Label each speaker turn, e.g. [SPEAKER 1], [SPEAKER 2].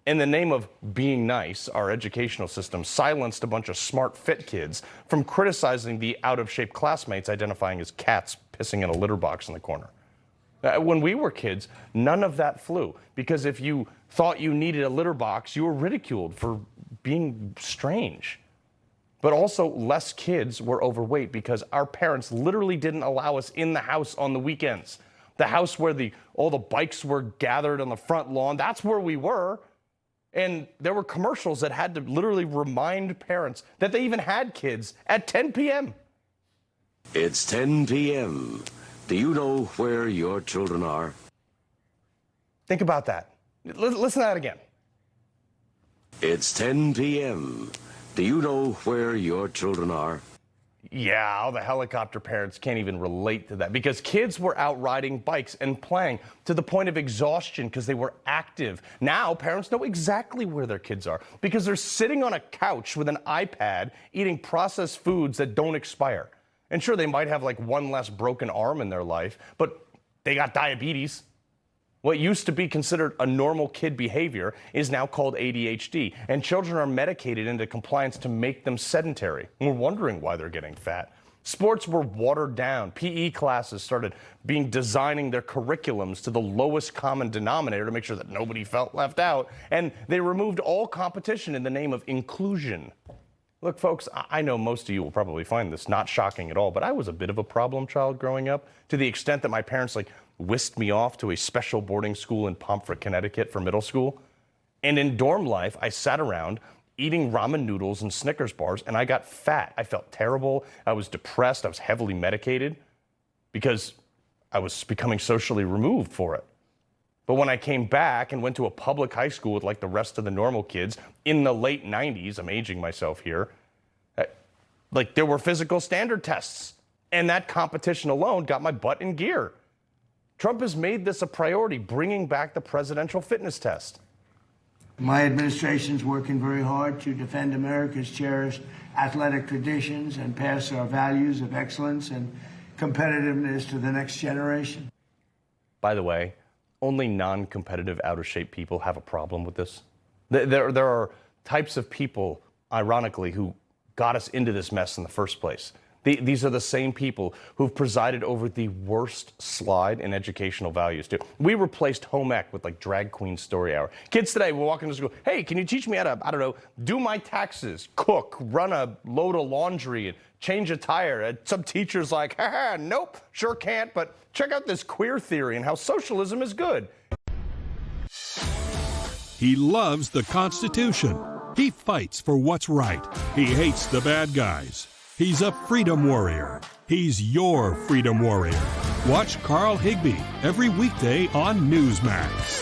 [SPEAKER 1] In the name of being nice, our educational system silenced a bunch of smart, fit kids from criticizing the out-of-shape classmates identifying as cats pissing in a litter box in the corner. When we were kids, none of that flew, because if you thought you needed a litter box, you were ridiculed for being strange. But also, less kids were overweight because our parents literally didn't allow us in the house on the weekends. The house where all the bikes were gathered on the front lawn, that's where we were. And there were commercials that had to literally remind parents that they even had kids at 10 p.m.
[SPEAKER 2] It's 10 p.m. Do you know where your children are?
[SPEAKER 1] Think about that. Listen to that again.
[SPEAKER 2] It's 10 p.m. Do you know where your children are?
[SPEAKER 1] Yeah, all the helicopter parents can't even relate to that because kids were out riding bikes and playing to the point of exhaustion because they were active. Now parents know exactly where their kids are because they're sitting on a couch with an iPad eating processed foods that don't expire. And sure, they might have like one less broken arm in their life, but they got diabetes. What used to be considered a normal kid behavior is now called ADHD, and children are medicated into compliance to make them sedentary. We're wondering why they're getting fat. Sports were watered down. PE classes started designing their curriculums to the lowest common denominator to make sure that nobody felt left out, and they removed all competition in the name of inclusion. Look, folks, I know most of you will probably find this not shocking at all, but I was a bit of a problem child growing up, to the extent that my parents whisked me off to a special boarding school in Pomfret, Connecticut for middle school. And in dorm life, I sat around eating ramen noodles and Snickers bars, and I got fat. I felt terrible. I was depressed. I was heavily medicated because I was becoming socially removed for it. But when I came back and went to a public high school with the rest of the normal kids in the late 90s, I'm aging myself here, there were physical standard tests. And that competition alone got my butt in gear. Trump has made this a priority, bringing back the presidential fitness test.
[SPEAKER 3] My administration's working very hard to defend America's cherished athletic traditions and pass our values of excellence and competitiveness to the next generation.
[SPEAKER 1] By the way, only non-competitive, out-of-shape people have a problem with this. There are types of people, ironically, who got us into this mess in the first place. These are the same people who've presided over the worst slide in educational values, too. We replaced home ec with drag queen story hour. Kids today will walk into school, hey, can you teach me how to, I don't know, do my taxes, cook, run a load of laundry, and change a tire? And some teacher's like, haha, nope, sure can't, but check out this queer theory and how socialism is good.
[SPEAKER 4] He loves the Constitution. He fights for what's right. He hates the bad guys. He's a freedom warrior. He's your freedom warrior. Watch Carl Higbie every weekday on Newsmax.